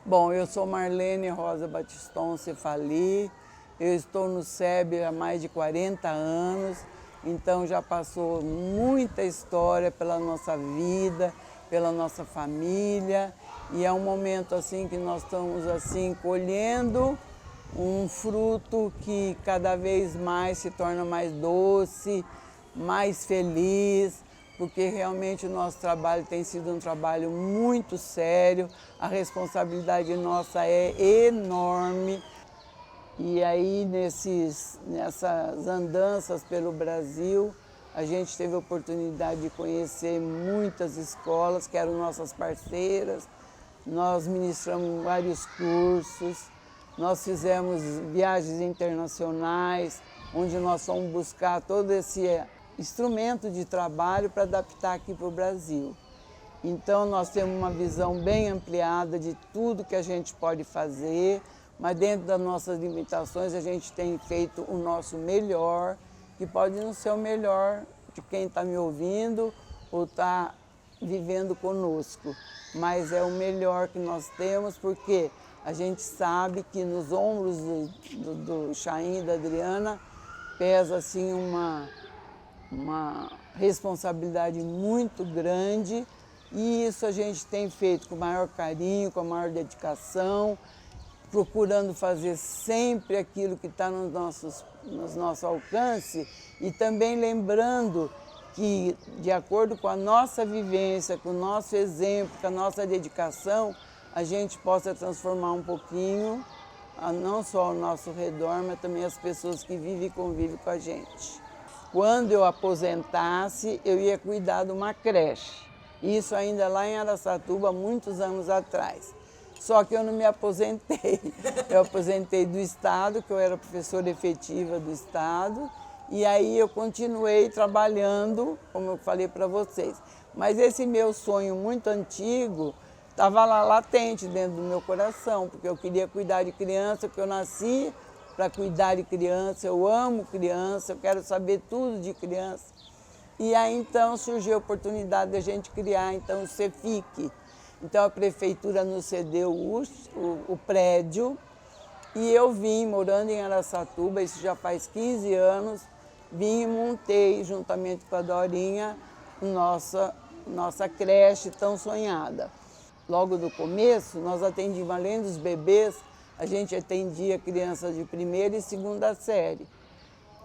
Bom, eu sou Marlene Rosa Batiston Cefali, eu estou no SEB há mais de 40 anos, então já passou muita história pela nossa vida, pela nossa família, e é um momento assim que nós estamos assim colhendo um fruto que cada vez mais se torna mais doce, mais feliz, porque realmente o nosso trabalho tem sido um trabalho muito sério, a responsabilidade nossa é enorme. E aí nessas andanças pelo Brasil, a gente teve a oportunidade de conhecer muitas escolas que eram nossas parceiras, nós ministramos vários cursos, nós fizemos viagens internacionais, onde nós fomos buscar todo esse instrumento de trabalho para adaptar aqui para o Brasil. Então nós temos uma visão bem ampliada de tudo que a gente pode fazer, mas dentro das nossas limitações a gente tem feito o nosso melhor, que pode não ser o melhor de quem está me ouvindo ou está vivendo conosco, mas é o melhor que nós temos, porque a gente sabe que nos ombros do Chaim e da Adriana pesa assim uma responsabilidade muito grande, e isso a gente tem feito com o maior carinho, com a maior dedicação, procurando fazer sempre aquilo que está no nosso alcance, e também lembrando que, de acordo com a nossa vivência, com o nosso exemplo, com a nossa dedicação, a gente possa transformar um pouquinho, não só ao nosso redor, mas também as pessoas que vivem e convivem com a gente. Quando eu aposentasse, eu ia cuidar de uma creche. Isso ainda lá em Araçatuba, muitos anos atrás. Só que eu não me aposentei. Eu aposentei do Estado, que eu era professora efetiva do Estado, e aí eu continuei trabalhando, como eu falei para vocês. Mas esse meu sonho muito antigo estava lá latente dentro do meu coração, porque eu queria cuidar de criança, porque eu nasci para cuidar de criança, eu amo criança, eu quero saber tudo de criança. E aí então surgiu a oportunidade de a gente criar então o CEFIC. Então a prefeitura nos cedeu o prédio, e eu vim morando em Araçatuba, isso já faz 15 anos, vim e montei juntamente com a Dorinha nossa creche tão sonhada. Logo no começo, nós atendíamos, além dos bebês, a gente atendia crianças de primeira e segunda série,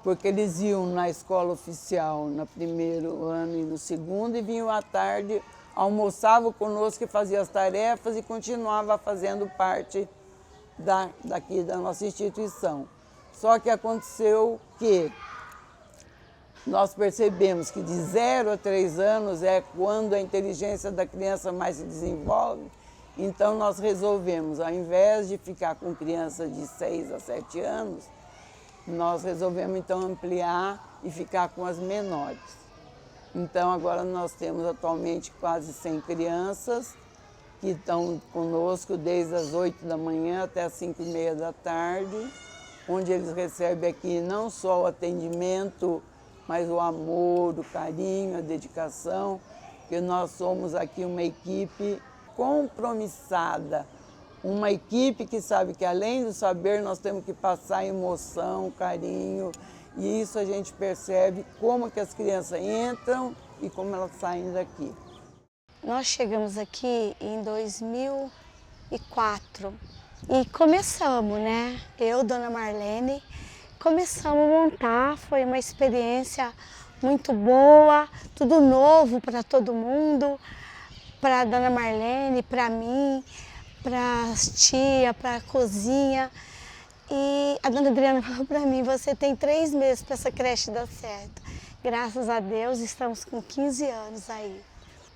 porque eles iam na escola oficial no primeiro ano e no segundo, e vinham à tarde, almoçavam conosco e faziam as tarefas e continuava fazendo parte daqui da nossa instituição. Só que aconteceu que nós percebemos que de 0 a 3 anos é quando a inteligência da criança mais se desenvolve. Então nós resolvemos, ao invés de ficar com crianças de 6 a 7 anos, nós resolvemos então ampliar e ficar com as menores. Então agora nós temos atualmente quase 100 crianças que estão conosco desde as 8 da manhã até as 5h30 da tarde, onde eles recebem aqui não só o atendimento, mas o amor, o carinho, a dedicação, porque nós somos aqui uma equipe compromissada, uma equipe que sabe que além do saber nós temos que passar emoção, carinho, e isso a gente percebe como que as crianças entram e como elas saem daqui. Nós chegamos aqui em 2004 e começamos, né? Eu, Dona Marlene, começamos a montar, foi uma experiência muito boa, tudo novo para todo mundo, para a Dona Marlene, para mim, para as tias, para a cozinha. E a Dona Adriana falou para mim, você tem 3 meses para essa creche dar certo. Graças a Deus, estamos com 15 anos aí.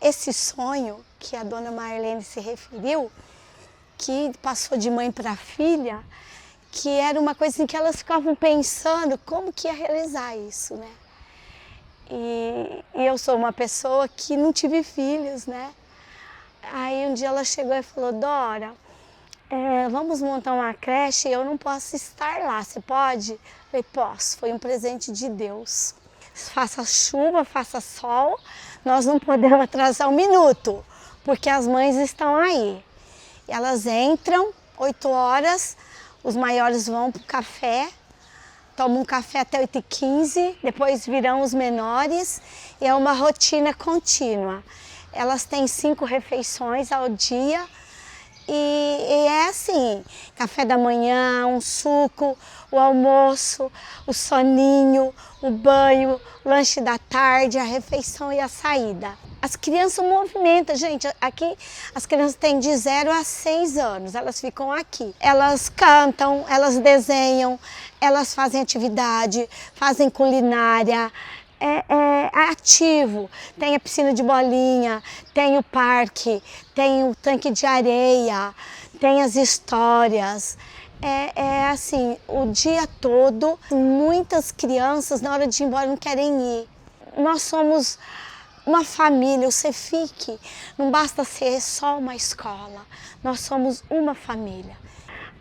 Esse sonho que a Dona Marlene se referiu, que passou de mãe para filha, que era uma coisa em que elas ficavam pensando como que ia realizar isso, né? E eu sou uma pessoa que não tive filhos, né? Aí um dia ela chegou e falou, Dora, vamos montar uma creche e eu não posso estar lá, você pode? Eu falei, posso, foi um presente de Deus. Faça chuva, faça sol, nós não podemos atrasar um minuto, porque as mães estão aí. Elas entram, 8 horas, os maiores vão para o café, tomam um café até 8h15, depois virão os menores e é uma rotina contínua. Elas têm 5 refeições ao dia e é assim, café da manhã, um suco, o almoço, o soninho, o banho, o lanche da tarde, a refeição e a saída. As crianças movimentam, gente, aqui as crianças têm de 0 a 6 anos, elas ficam aqui. Elas cantam, elas desenham, elas fazem atividade, fazem culinária, é ativo. Tem a piscina de bolinha, tem o parque, tem o tanque de areia, tem as histórias. É assim, o dia todo, muitas crianças na hora de ir embora não querem ir. Nós somos uma família, o Cefic não basta ser só uma escola, nós somos uma família.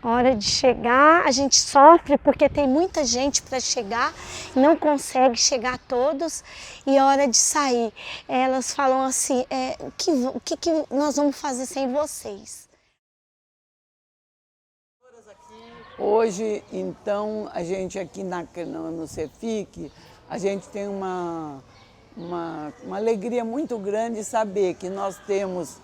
A hora de chegar, a gente sofre porque tem muita gente para chegar, não consegue chegar todos, e a hora de sair, elas falam assim, o que nós vamos fazer sem vocês? Hoje, então, a gente aqui no Cefic, a gente tem uma alegria muito grande saber que nós temos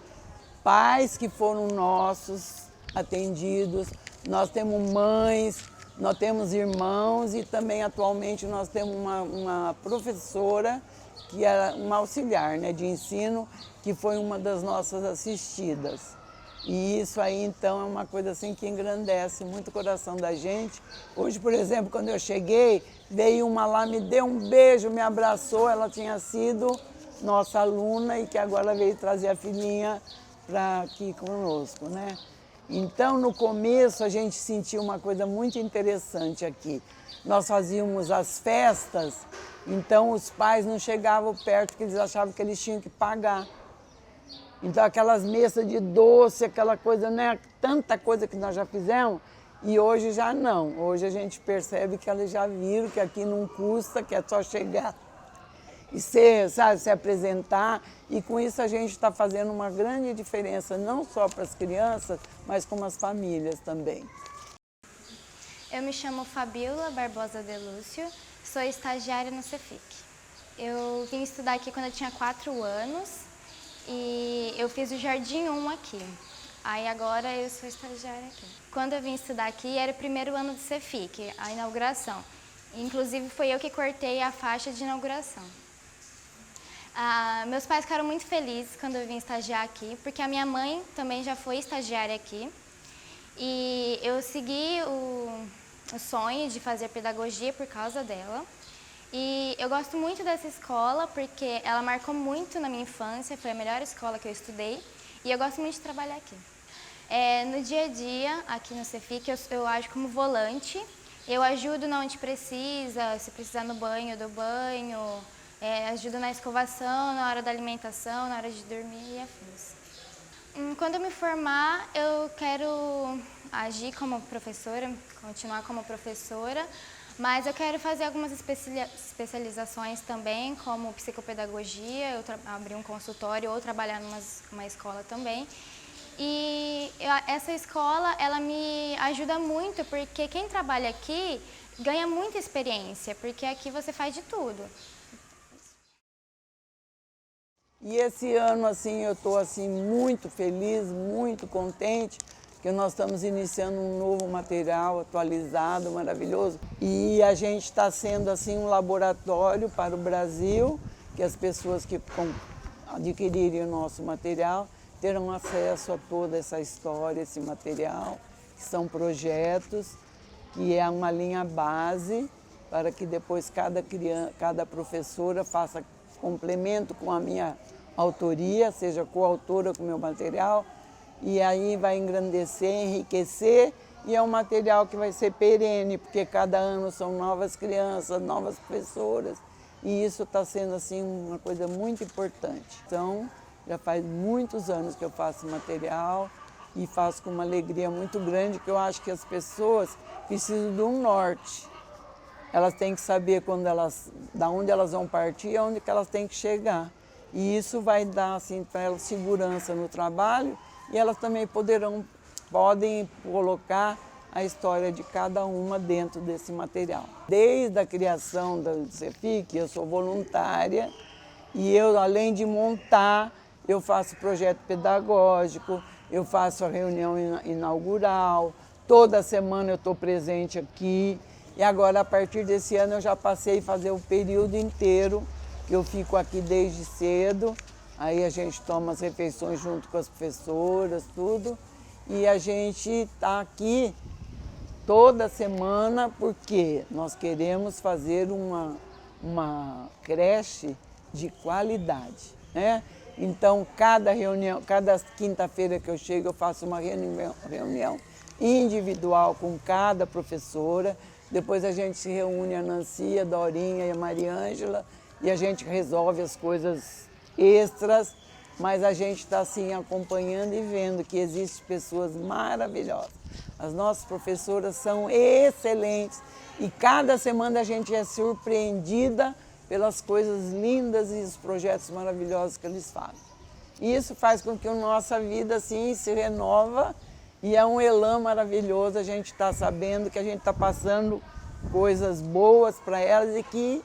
pais que foram nossos atendidos, nós temos mães, nós temos irmãos e também atualmente nós temos uma professora que era uma auxiliar, né, de ensino, que foi uma das nossas assistidas. E isso aí, então, é uma coisa assim que engrandece muito o coração da gente. Hoje, por exemplo, quando eu cheguei, veio uma lá, me deu um beijo, me abraçou, ela tinha sido nossa aluna e que agora veio trazer a filhinha para aqui conosco, né? Então, no começo, a gente sentiu uma coisa muito interessante aqui. Nós fazíamos as festas, então os pais não chegavam perto porque eles achavam que eles tinham que pagar. Então, aquelas mesas de doce, aquela coisa, né? Tanta coisa que nós já fizemos, e hoje já não. Hoje a gente percebe que elas já viram que aqui não custa, que é só chegar e se apresentar. E com isso a gente está fazendo uma grande diferença, não só para as crianças, mas com as famílias também. Eu me chamo Fabiola Barbosa de Lúcio, sou estagiária no Cefic. Eu vim estudar aqui quando eu tinha 4 anos. E eu fiz o Jardim 1 aqui, aí agora eu sou estagiária aqui. Quando eu vim estudar aqui era o primeiro ano do Cefic, a inauguração. Inclusive foi eu que cortei a faixa de inauguração. Meus pais ficaram muito felizes quando eu vim estagiar aqui, porque a minha mãe também já foi estagiária aqui. E eu segui o sonho de fazer pedagogia por causa dela. E eu gosto muito dessa escola porque ela marcou muito na minha infância, foi a melhor escola que eu estudei e eu gosto muito de trabalhar aqui. No dia a dia, aqui no Cefic, eu ajo como volante, eu ajudo onde precisa, se precisar no banho, eu dou banho, ajudo na escovação, na hora da alimentação, na hora de dormir e afins. Quando eu me formar, eu quero agir como professora, continuar como professora, mas eu quero fazer algumas especializações também, como psicopedagogia, eu abrir um consultório ou trabalhar numa escola também. E essa escola, ela me ajuda muito, porque quem trabalha aqui ganha muita experiência, porque aqui você faz de tudo. E esse ano, assim, eu estou assim, muito feliz, muito contente, porque nós estamos iniciando um novo material atualizado, maravilhoso. E a gente está sendo assim um laboratório para o Brasil, que as pessoas que adquirirem o nosso material terão acesso a toda essa história, esse material, que são projetos, que é uma linha base para que depois cada professora faça complemento com a minha autoria, seja coautora com o meu material, e aí vai engrandecer, enriquecer, e é um material que vai ser perene, porque cada ano são novas crianças, novas professoras, e isso está sendo assim uma coisa muito importante. Então, já faz muitos anos que eu faço material e faço com uma alegria muito grande, que eu acho que as pessoas precisam de um norte. Elas têm que saber da onde elas vão partir e aonde que elas têm que chegar. E isso vai dar assim, para elas segurança no trabalho e elas também podem colocar a história de cada uma dentro desse material. Desde a criação do CEFIC, eu sou voluntária e eu, além de montar, eu faço projeto pedagógico, eu faço a reunião inaugural, toda semana eu estou presente aqui. E agora, a partir desse ano, eu já passei a fazer o período inteiro, que eu fico aqui desde cedo. Aí a gente toma as refeições junto com as professoras, tudo. E a gente está aqui toda semana porque nós queremos fazer uma creche de qualidade, né? Então, cada quinta-feira que eu chego, eu faço uma reunião individual com cada professora. Depois a gente se reúne, a Nancy, a Dorinha e a Mariângela, e a gente resolve as coisas extras, mas a gente está assim acompanhando e vendo que existem pessoas maravilhosas. As nossas professoras são excelentes e cada semana a gente é surpreendida pelas coisas lindas e os projetos maravilhosos que eles fazem. E isso faz com que a nossa vida assim se renova e é um elan maravilhoso. A gente está sabendo que a gente está passando coisas boas para elas e que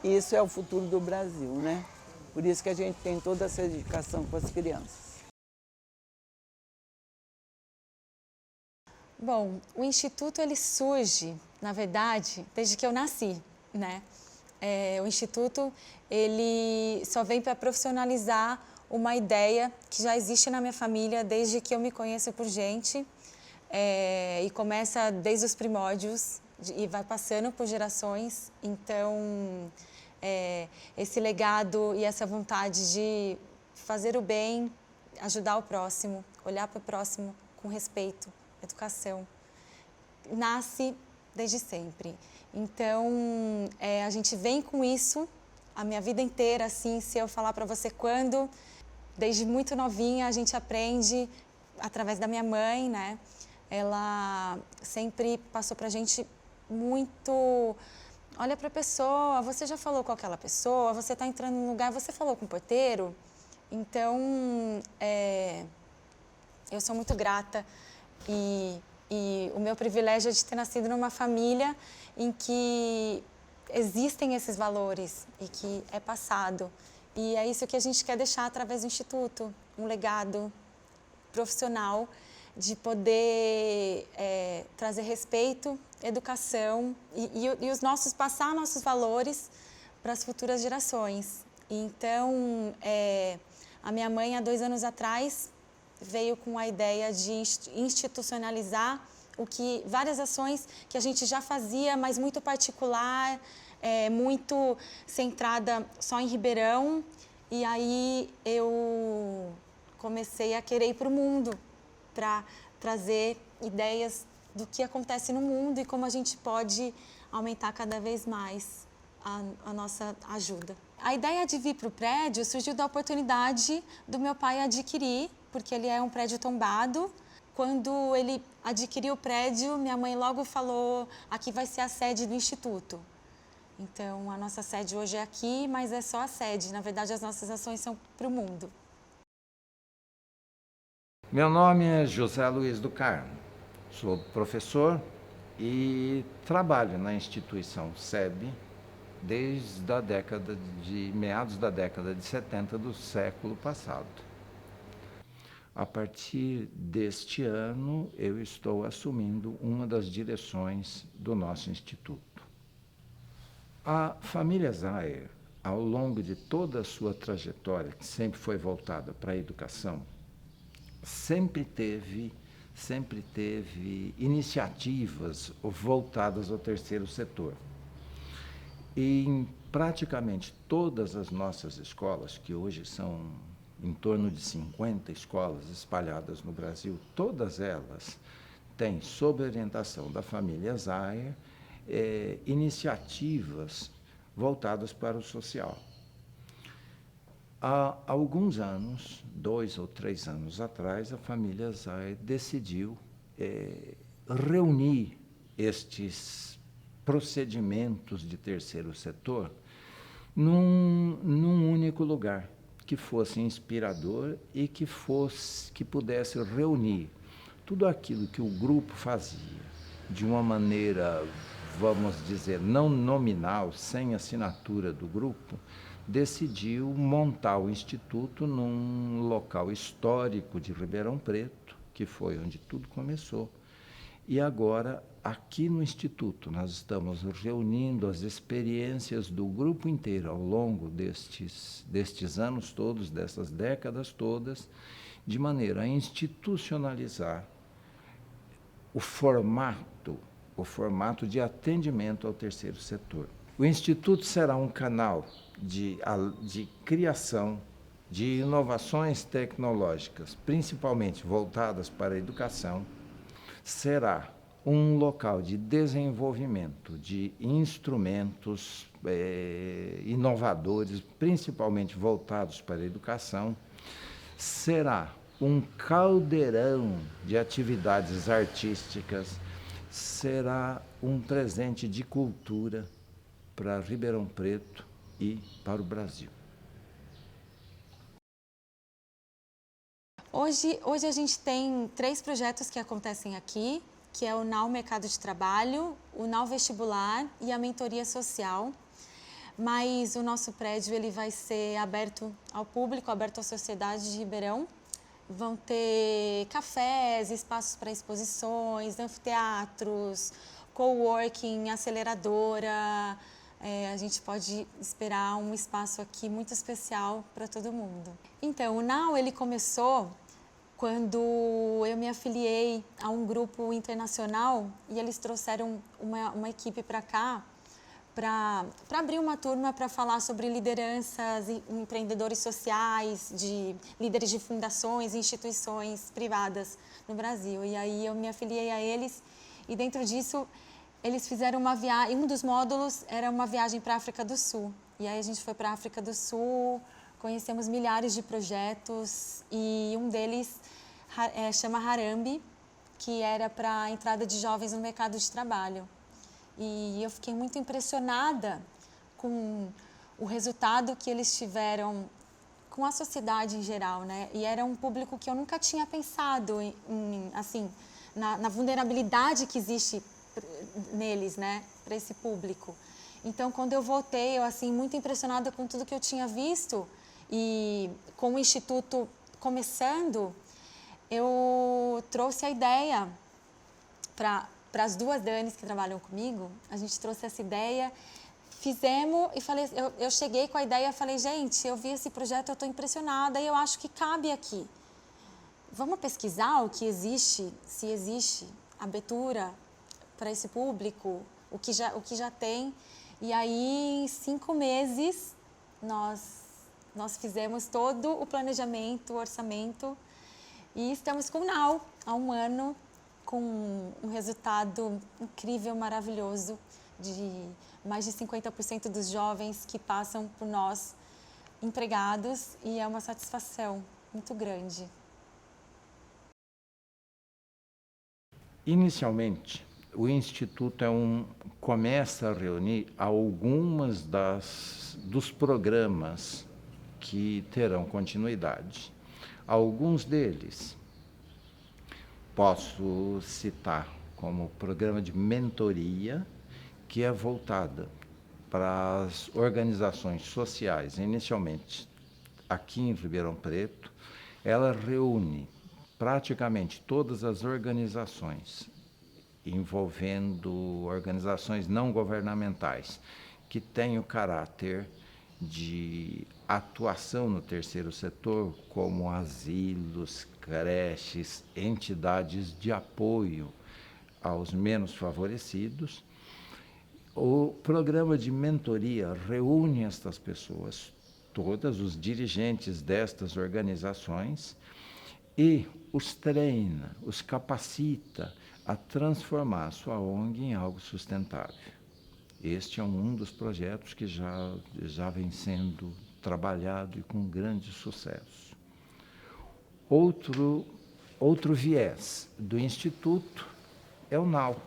isso é o futuro do Brasil, né? Por isso que a gente tem toda essa dedicação com as crianças. Bom, o Instituto ele surge, na verdade, desde que eu nasci, né? O Instituto ele só vem para profissionalizar uma ideia que já existe na minha família desde que eu me conheço por gente, e começa desde os primórdios e vai passando por gerações. Então, esse legado e essa vontade de fazer o bem, ajudar o próximo, olhar para o próximo com respeito, educação, nasce desde sempre. Então, a gente vem com isso a minha vida inteira, assim, se eu falar para você quando, desde muito novinha a gente aprende através da minha mãe, né? Ela sempre passou para a gente muito, olha para a pessoa, você já falou com aquela pessoa, você está entrando num lugar, você falou com o porteiro. Então, eu sou muito grata e o meu privilégio é de ter nascido numa família em que existem esses valores e que é passado. E é isso que a gente quer deixar através do Instituto, um legado profissional de poder trazer respeito, educação e passar nossos valores para as futuras gerações. Então, a minha mãe, há 2 anos atrás, veio com a ideia de institucionalizar várias ações que a gente já fazia, mas muito particular, muito centrada só em Ribeirão. E aí eu comecei a querer ir para o mundo, para trazer ideias do que acontece no mundo e como a gente pode aumentar cada vez mais a nossa ajuda. A ideia de vir para o prédio surgiu da oportunidade do meu pai adquirir, porque ele é um prédio tombado. Quando ele adquiriu o prédio, minha mãe logo falou: aqui vai ser a sede do Instituto. Então, a nossa sede hoje é aqui, mas é só a sede. Na verdade, as nossas ações são para o mundo. Meu nome é José Luiz do Carmo. Sou professor e trabalho na instituição SEB desde meados da década de 70 do século passado. A partir deste ano, eu estou assumindo uma das direções do nosso instituto. A família Zayer, ao longo de toda a sua trajetória, que sempre foi voltada para a educação, sempre teve iniciativas voltadas ao terceiro setor. E em praticamente todas as nossas escolas, que hoje são em torno de 50 escolas espalhadas no Brasil, todas elas têm, sob orientação da família Zayer, iniciativas voltadas para o social. Há alguns anos, 2 ou 3 anos atrás, a família Zayer decidiu reunir estes procedimentos de terceiro setor num único lugar, que fosse inspirador e que pudesse reunir tudo aquilo que o grupo fazia de uma maneira, vamos dizer, não nominal, sem assinatura do grupo, decidiu montar o Instituto num local histórico de Ribeirão Preto, que foi onde tudo começou. E agora, aqui no Instituto, nós estamos reunindo as experiências do grupo inteiro ao longo destes anos todos, dessas décadas todas, de maneira a institucionalizar o formato de atendimento ao terceiro setor. O Instituto será um canal de criação de inovações tecnológicas, principalmente voltadas para a educação, será um local de desenvolvimento de instrumentos inovadores, principalmente voltados para a educação, será um caldeirão de atividades artísticas, será um presente de cultura para Ribeirão Preto e para o Brasil. Hoje a gente tem 3 projetos que acontecem aqui, que é o NAU Mercado de Trabalho, o NAU Vestibular e a Mentoria Social. Mas o nosso prédio ele vai ser aberto ao público, aberto à sociedade de Ribeirão. Vão ter cafés, espaços para exposições, anfiteatros, coworking, aceleradora. A gente pode esperar um espaço aqui muito especial para todo mundo. Então, o NAU ele começou quando eu me afiliei a um grupo internacional e eles trouxeram uma equipe para cá para abrir uma turma para falar sobre lideranças e empreendedores sociais, de líderes de fundações e instituições privadas no Brasil. E aí eu me afiliei a eles e dentro disso eles fizeram uma viagem, um dos módulos era uma viagem para a África do Sul. E aí a gente foi para a África do Sul, conhecemos milhares de projetos e um deles chama Harambee, que era para a entrada de jovens no mercado de trabalho. E eu fiquei muito impressionada com o resultado que eles tiveram com a sociedade em geral, né? E era um público que eu nunca tinha pensado assim, na vulnerabilidade que existe neles, né? Para esse público. Então, quando eu voltei, eu assim muito impressionada com tudo que eu tinha visto e com o Instituto começando, eu trouxe a ideia para as 2 Danis que trabalham comigo, a gente trouxe essa ideia, fizemos e falei, eu cheguei com a ideia e falei, gente, eu vi esse projeto, eu estou impressionada e eu acho que cabe aqui. Vamos pesquisar o que existe, se existe abertura para esse público, o que já tem. E aí, em 5 meses, nós fizemos todo o planejamento, o orçamento e estamos com o NAU há 1 ano, com um resultado incrível, maravilhoso, de mais de 50% dos jovens que passam por nós empregados e é uma satisfação muito grande. Inicialmente, o Instituto começa a reunir algumas dos programas que terão continuidade. Alguns deles posso citar como programa de mentoria, que é voltada para as organizações sociais, inicialmente aqui em Ribeirão Preto. Ela reúne praticamente todas as organizações, envolvendo organizações não governamentais, que têm o caráter de atuação no terceiro setor, como asilos, creches, entidades de apoio aos menos favorecidos. O programa de mentoria reúne estas pessoas, todas os dirigentes destas organizações, e os treina, os capacita a transformar a sua ONG em algo sustentável. Este é um dos projetos que já vem sendo trabalhado e com grande sucesso. Outro viés do Instituto é o NAU.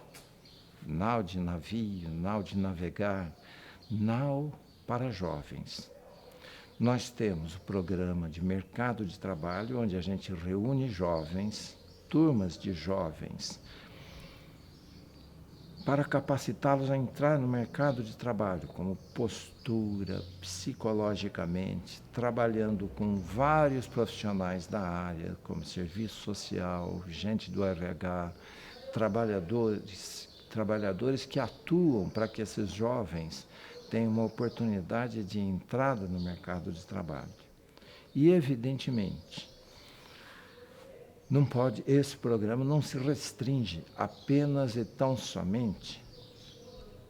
NAU de navio, NAU de navegar, NAU para jovens. Nós temos o programa de mercado de trabalho, onde a gente reúne jovens, turmas de jovens, para capacitá-los a entrar no mercado de trabalho, como postura, psicologicamente, trabalhando com vários profissionais da área, como serviço social, gente do RH, trabalhadores que atuam para que esses jovens tenham uma oportunidade de entrada no mercado de trabalho. E, evidentemente, esse programa não se restringe apenas e tão somente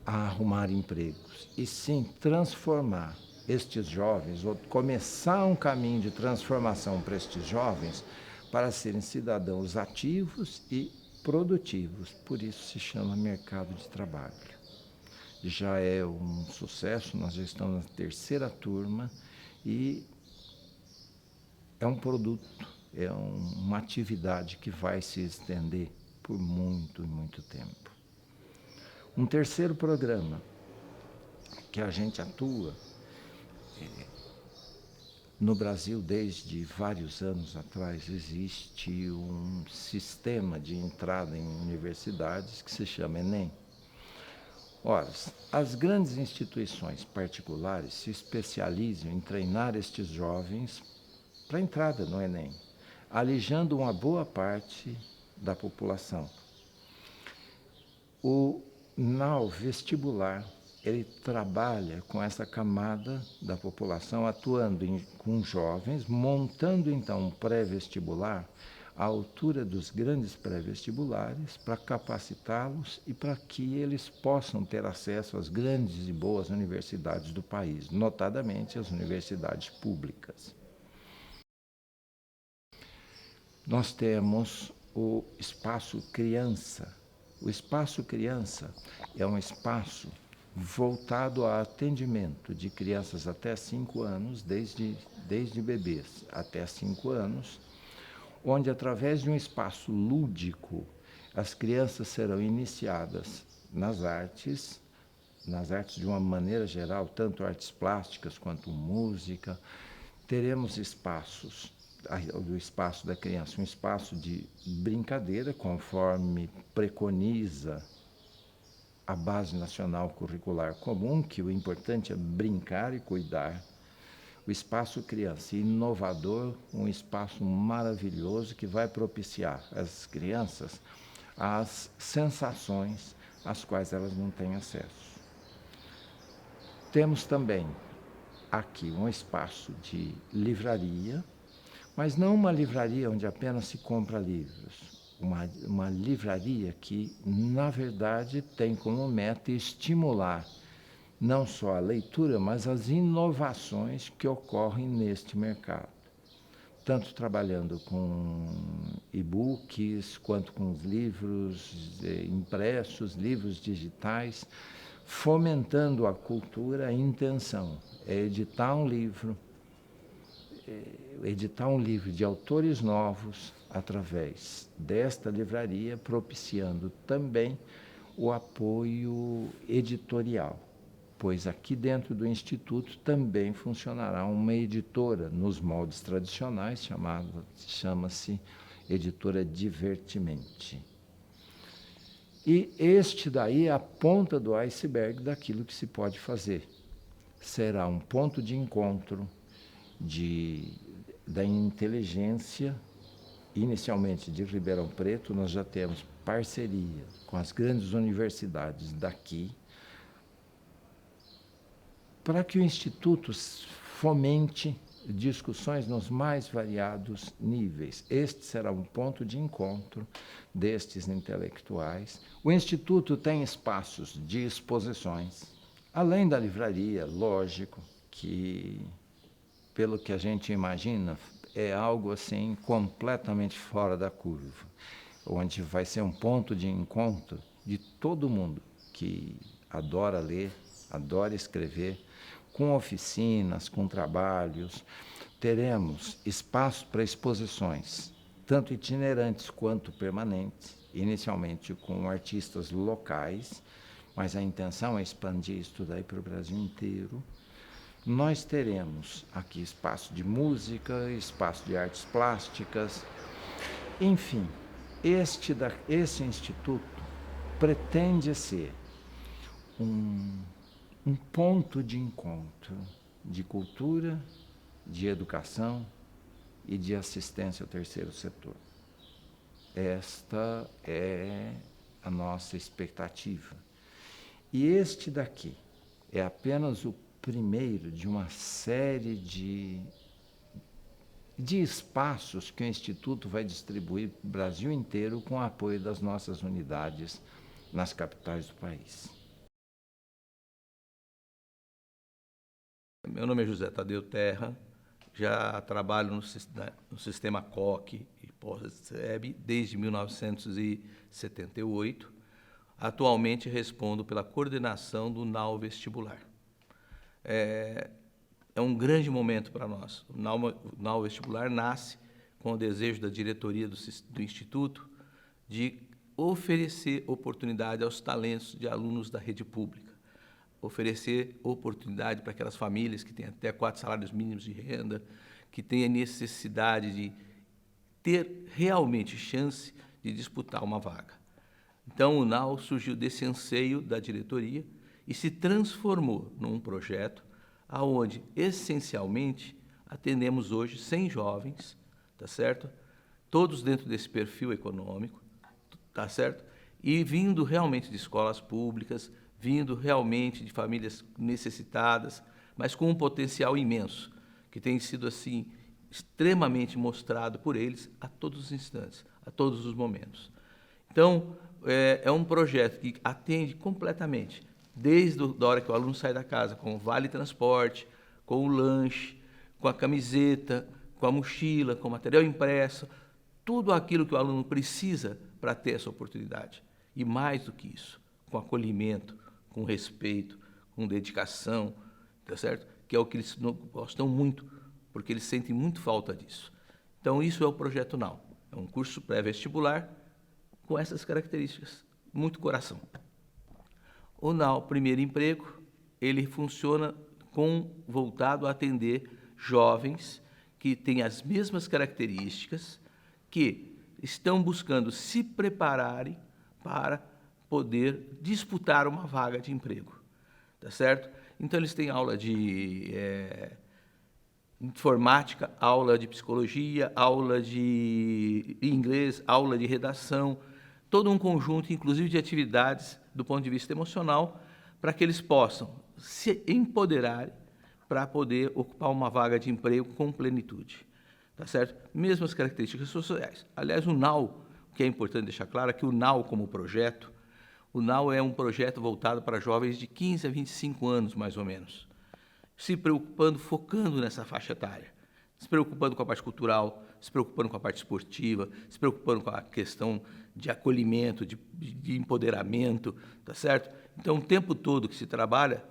a arrumar empregos, e sim transformar estes jovens, ou começar um caminho de transformação para estes jovens, para serem cidadãos ativos e produtivos. Por isso se chama mercado de trabalho. Já é um sucesso, nós já estamos na 3ª turma e é um produto, é uma atividade que vai se estender por muito, muito tempo. Um terceiro programa que a gente atua no Brasil desde vários anos atrás, existe um sistema de entrada em universidades que se chama Enem. Ora, as grandes instituições particulares se especializam em treinar estes jovens para a entrada no Enem, alijando uma boa parte da população. O NAU vestibular, ele trabalha com essa camada da população, atuando com jovens, montando então um pré-vestibular à altura dos grandes pré-vestibulares, para capacitá-los e para que eles possam ter acesso às grandes e boas universidades do país, notadamente as universidades públicas. Nós temos o Espaço Criança. O Espaço Criança é um espaço voltado ao atendimento de crianças até 5 anos, desde bebês até 5 anos, onde, através de um espaço lúdico, as crianças serão iniciadas nas artes de uma maneira geral, tanto artes plásticas quanto música. Teremos espaços do espaço da criança, um espaço de brincadeira, conforme preconiza a Base Nacional Curricular Comum, que o importante é brincar e cuidar. O espaço criança inovador, um espaço maravilhoso que vai propiciar às crianças as sensações às quais elas não têm acesso. Temos também aqui um espaço de livraria, mas não uma livraria onde apenas se compra livros. Uma livraria que, na verdade, tem como meta estimular não só a leitura, mas as inovações que ocorrem neste mercado. Tanto trabalhando com e-books, quanto com os livros impressos, livros digitais, fomentando a cultura. A intenção é editar um livro de autores novos através desta livraria, propiciando também o apoio editorial, pois aqui dentro do Instituto também funcionará uma editora nos moldes tradicionais, chama-se Editora Divertimente. E este daí é a ponta do iceberg daquilo que se pode fazer. Será um ponto de encontro da inteligência, inicialmente de Ribeirão Preto. Nós já temos parceria com as grandes universidades daqui, para que o Instituto fomente discussões nos mais variados níveis. Este será um ponto de encontro destes intelectuais. O Instituto tem espaços de exposições, além da livraria, lógico, que, pelo que a gente imagina, é algo assim completamente fora da curva, onde vai ser um ponto de encontro de todo mundo que adora ler, adora escrever, com oficinas, com trabalhos. Teremos espaço para exposições, tanto itinerantes quanto permanentes, inicialmente com artistas locais, mas a intenção é expandir isso daí para o Brasil inteiro. nós teremos aqui espaço de música, espaço de artes plásticas, enfim, esse instituto pretende ser um ponto de encontro de cultura, de educação e de assistência ao terceiro setor. Esta é a nossa expectativa. E este daqui é apenas o primeiro de uma série de espaços que o Instituto vai distribuir para o Brasil inteiro com o apoio das nossas unidades nas capitais do país. Meu nome é José Tadeu Terra, já trabalho no sistema COC e pós-SEB desde 1978. Atualmente respondo pela coordenação do NAU Vestibular. É um grande momento para nós. O NAU Vestibular nasce com o desejo da diretoria do Instituto de oferecer oportunidade aos talentos de alunos da rede pública, oferecer oportunidade para aquelas famílias que têm até 4 salários mínimos de renda, que têm a necessidade de ter realmente chance de disputar uma vaga. Então, o NAU surgiu desse anseio da diretoria e se transformou num projeto onde, essencialmente, atendemos hoje 100 jovens, tá certo? Todos dentro desse perfil econômico, tá certo? E vindo realmente de escolas públicas, vindo realmente de famílias necessitadas, mas com um potencial imenso, que tem sido, assim, extremamente mostrado por eles a todos os instantes, a todos os momentos. Então, é um projeto que atende completamente, desde a hora que o aluno sai da casa, com o vale transporte, com o lanche, com a camiseta, com a mochila, com o material impresso, tudo aquilo que o aluno precisa para ter essa oportunidade. E mais do que isso, com acolhimento, com respeito, com dedicação, tá certo? Que é o que eles gostam muito, porque eles sentem muito falta disso. Então, isso é o Projeto NAU. É um curso pré-vestibular com essas características, muito coração. O NAU Primeiro Emprego, ele funciona voltado a atender jovens que têm as mesmas características, que estão buscando se prepararem para poder disputar uma vaga de emprego, tá certo? Então, eles têm aula de informática, aula de psicologia, aula de inglês, aula de redação, todo um conjunto, inclusive, de atividades do ponto de vista emocional, para que eles possam se empoderarem para poder ocupar uma vaga de emprego com plenitude, tá certo? Mesmas características sociais. Aliás, o NAU, o que é importante deixar claro, é que o NAU como projeto, o NAU é um projeto voltado para jovens de 15 a 25 anos, mais ou menos, se preocupando, focando nessa faixa etária, se preocupando com a parte cultural, se preocupando com a parte esportiva, se preocupando com a questão de acolhimento, de empoderamento, tá certo? Então, o tempo todo que se trabalha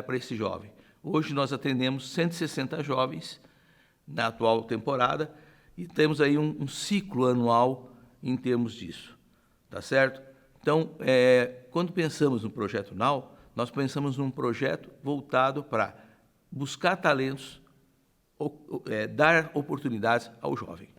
para esse jovem. Hoje nós atendemos 160 jovens na atual temporada e temos aí um ciclo anual em termos disso, tá certo? Então, quando pensamos no Projeto NAU, nós pensamos num projeto voltado para buscar talentos, dar oportunidades ao jovem.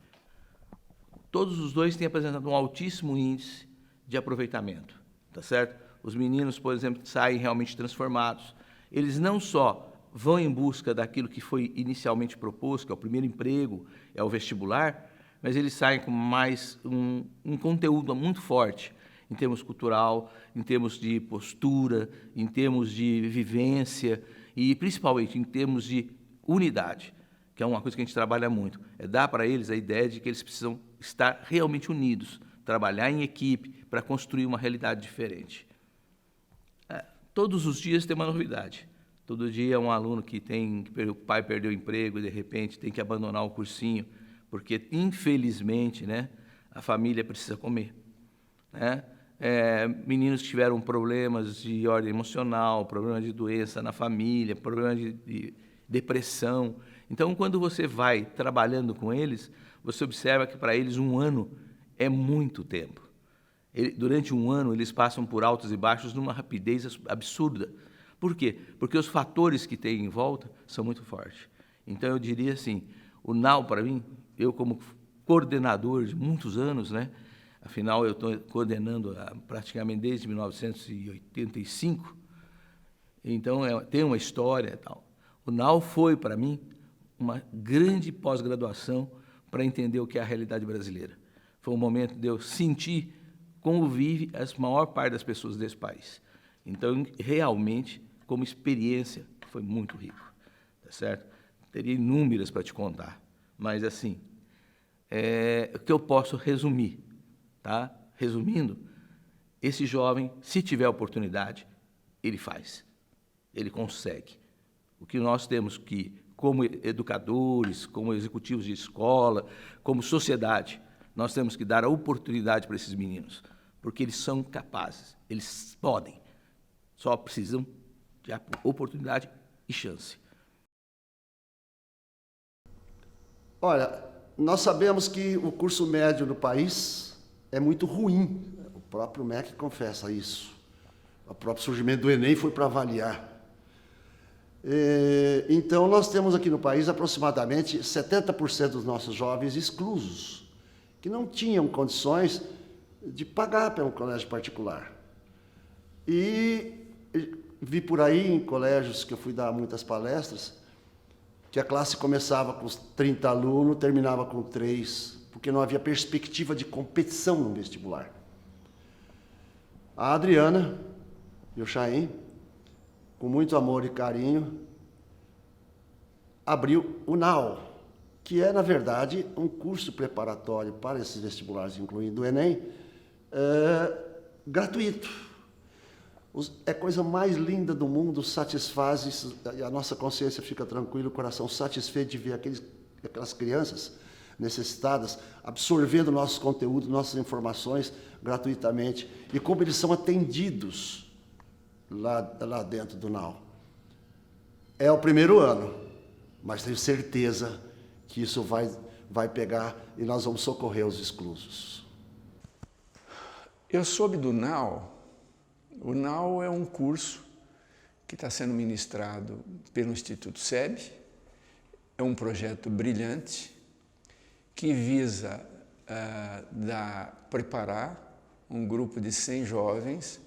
Todos os dois têm apresentado um altíssimo índice de aproveitamento, tá certo? Os meninos, por exemplo, saem realmente transformados. Eles não só vão em busca daquilo que foi inicialmente proposto, que é o primeiro emprego, é o vestibular, mas eles saem com mais um conteúdo muito forte, em termos cultural, em termos de postura, em termos de vivência e, principalmente, em termos de unidade, que é uma coisa que a gente trabalha muito. É dar para eles a ideia de que eles precisam estar realmente unidos, trabalhar em equipe para construir uma realidade diferente. Todos os dias tem uma novidade. Todo dia é um aluno que o pai perdeu o emprego e, de repente, tem que abandonar o cursinho, porque, infelizmente, né, a família precisa comer, né? Meninos que tiveram problemas de ordem emocional, problemas de doença na família, problemas de depressão. Então, quando você vai trabalhando com eles, você observa que para eles 1 ano é muito tempo. Durante 1 ano, eles passam por altos e baixos numa rapidez absurda, Por quê? Porque os fatores que tem em volta são muito fortes. Então, eu diria assim, o NAU, para mim, eu como coordenador de muitos anos, né? Afinal, eu estou coordenando praticamente desde 1985, então tem uma história e tal. O NAU foi, para mim, uma grande pós-graduação para entender o que é a realidade brasileira. Foi um momento de eu sentir como vive a maior parte das pessoas desse país. Então, realmente, como experiência, foi muito rico, tá certo? Teria inúmeras para te contar, mas, assim, o que eu posso resumir, tá? Resumindo, esse jovem, se tiver oportunidade, ele faz, ele consegue. O que nós temos que, como educadores, como executivos de escola, como sociedade, nós temos que dar a oportunidade para esses meninos, porque eles são capazes, eles podem, só precisam de oportunidade e chance. Olha, nós sabemos que o curso médio no país é muito ruim. O próprio MEC confessa isso. O próprio surgimento do Enem foi para avaliar. Então, nós temos aqui no país aproximadamente 70% dos nossos jovens exclusos, que não tinham condições de pagar pelo colégio particular. E vi por aí, em colégios que eu fui dar muitas palestras, que a classe começava com 30 alunos, terminava com 3, porque não havia perspectiva de competição no vestibular. A Adriana e o Chaim, com muito amor e carinho, abriu o NAU, que é, na verdade, um curso preparatório para esses vestibulares, incluindo o Enem, gratuito. É a coisa mais linda do mundo, satisfaz, e a nossa consciência fica tranquila, o coração satisfeito de ver aquelas crianças necessitadas absorvendo nossos conteúdos, nossas informações gratuitamente, e como eles são atendidos lá dentro do NAU. É o primeiro ano, mas tenho certeza que isso vai pegar e nós vamos socorrer os exclusos. Eu soube do NAU. O NAU é um curso que está sendo ministrado pelo Instituto SEB. É um projeto brilhante que visa preparar um grupo de 100 jovens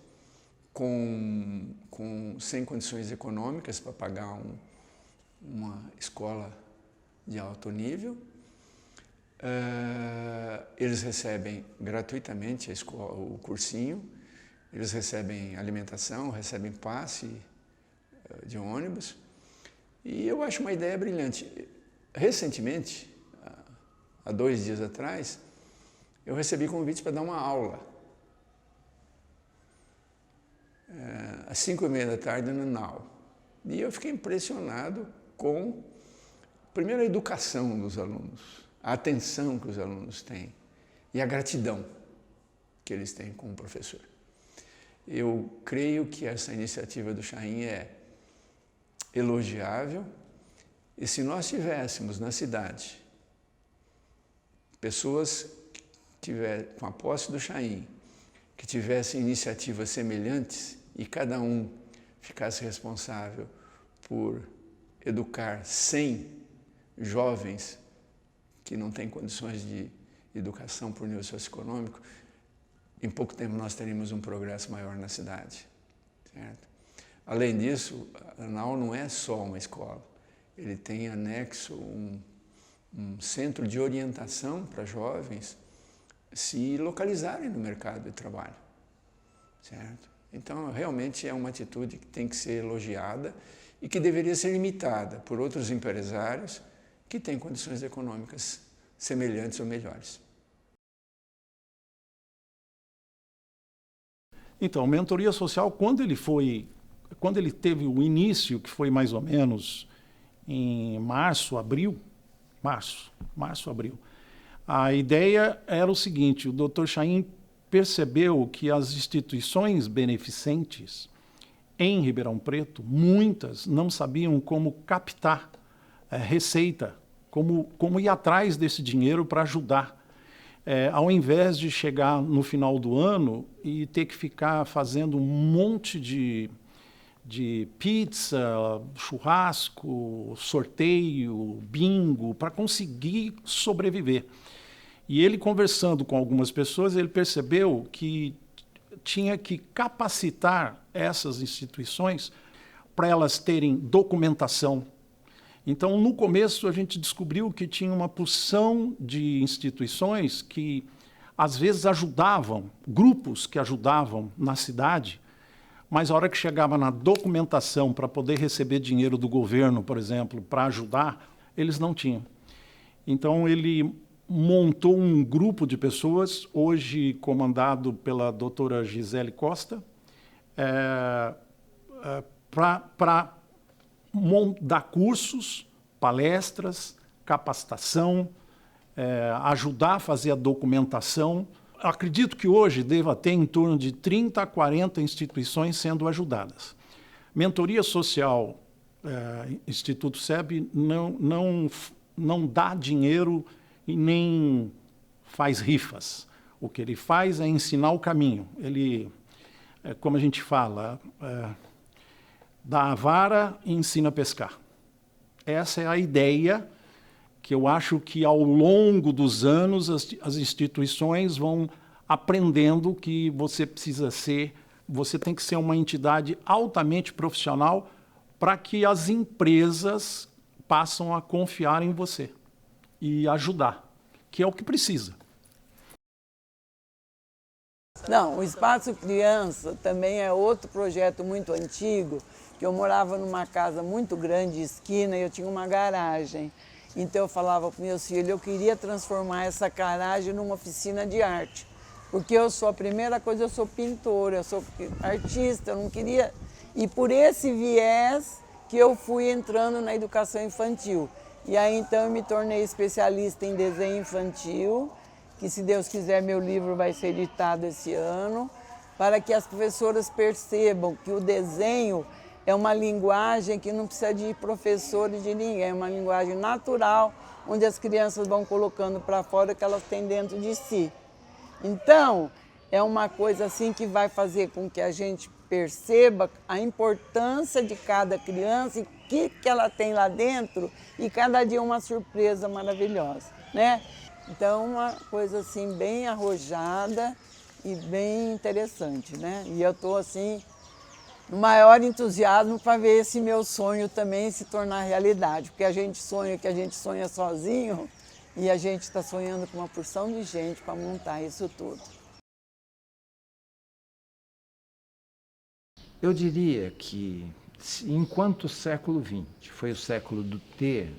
sem condições econômicas para pagar uma escola de alto nível. Eles recebem gratuitamente o cursinho, eles recebem alimentação, recebem passe de ônibus, e eu acho uma ideia brilhante. Recentemente, há 2 dias atrás, eu recebi convite para dar uma aula, às 5h30 da tarde no NAU. E eu fiquei impressionado com, primeiro, a educação dos alunos, a atenção que os alunos têm e a gratidão que eles têm com o professor. Eu creio que essa iniciativa do Chaim é elogiável, e se nós tivéssemos na cidade pessoas com a posse do Chaim, que tivessem iniciativas semelhantes e cada um ficasse responsável por educar 100 jovens que não têm condições de educação por nível socioeconômico, em pouco tempo nós teríamos um progresso maior na cidade, certo? Além disso, a NAU não é só uma escola, ele tem anexo um centro de orientação para jovens se localizarem no mercado de trabalho, certo? Então, realmente é uma atitude que tem que ser elogiada e que deveria ser imitada por outros empresários que têm condições econômicas semelhantes ou melhores. Então, mentoria social, quando ele teve o início, que foi mais ou menos em março, abril, a ideia era o seguinte: o Dr. Chaim percebeu que as instituições beneficentes em Ribeirão Preto, muitas não sabiam como captar receita, como ir atrás desse dinheiro para ajudar. Ao invés de chegar no final do ano e ter que ficar fazendo um monte de de pizza, churrasco, sorteio, bingo, para conseguir sobreviver. E ele, conversando com algumas pessoas, ele percebeu que tinha que capacitar essas instituições para elas terem documentação. Então, no começo, a gente descobriu que tinha uma porção de instituições que, às vezes, ajudavam, grupos que ajudavam na cidade, mas a hora que chegava na documentação para poder receber dinheiro do governo, por exemplo, para ajudar, eles não tinham. Então, ele montou um grupo de pessoas, hoje comandado pela doutora Gisele Costa, para dar cursos, palestras, capacitação, ajudar a fazer a documentação. Acredito que hoje deva ter em torno de 30 a 40 instituições sendo ajudadas. Mentoria Social, Instituto SEB, não dá dinheiro e nem faz rifas. O que ele faz é ensinar o caminho. Ele, como a gente fala, dá a vara e ensina a pescar. Essa é a ideia que eu acho que, ao longo dos anos, as instituições vão aprendendo que você tem que ser uma entidade altamente profissional para que as empresas passem a confiar em você e ajudar, que é o que precisa. Não, o Espaço Criança também é outro projeto muito antigo, que eu morava numa casa muito grande, de esquina, e eu tinha uma garagem. Então eu falava para meus filhos, eu queria transformar essa garagem numa oficina de arte. Porque eu sou, a primeira coisa, eu sou pintora, eu sou artista, eu não queria... E por esse viés que eu fui entrando na educação infantil. E aí então eu me tornei especialista em desenho infantil, que se Deus quiser meu livro vai ser editado esse ano, para que as professoras percebam que o desenho é uma linguagem que não precisa de professor e de ninguém, é uma linguagem natural, onde as crianças vão colocando para fora o que elas têm dentro de si. Então, é uma coisa assim que vai fazer com que a gente perceba a importância de cada criança e o que ela tem lá dentro, e cada dia uma surpresa maravilhosa, né? Então, uma coisa assim bem arrojada e bem interessante, né? E eu estou assim, no maior entusiasmo para ver esse meu sonho também se tornar realidade, porque a gente sonha sozinho, e a gente está sonhando com uma porção de gente para montar isso tudo. Eu diria que, enquanto o século XX foi o século do ter,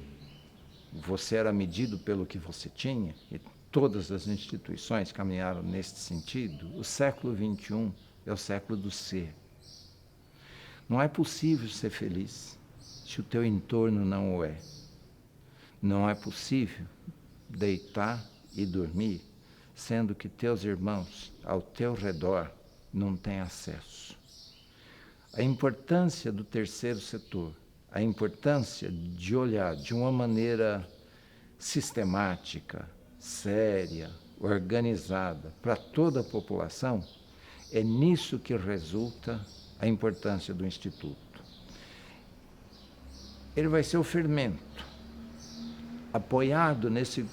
você era medido pelo que você tinha, e todas as instituições caminharam nesse sentido, o século XXI é o século do ser. Não é possível ser feliz se o teu entorno não o é. Não é possível deitar e dormir, sendo que teus irmãos ao teu redor não têm acesso. A importância do terceiro setor, a importância de olhar de uma maneira sistemática, séria, organizada para toda a população, é nisso que resulta a importância do Instituto. Ele vai ser o fermento, apoiado nesse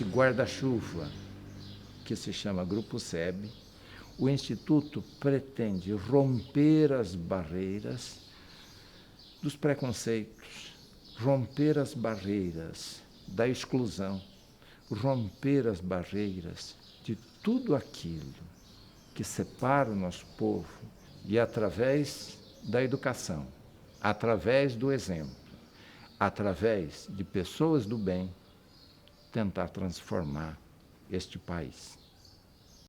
guarda-chuva que se chama Grupo SEB. O Instituto pretende romper as barreiras dos preconceitos, romper as barreiras da exclusão, romper as barreiras de tudo aquilo que separa o nosso povo, e através da educação, através do exemplo, através de pessoas do bem, tentar transformar este país.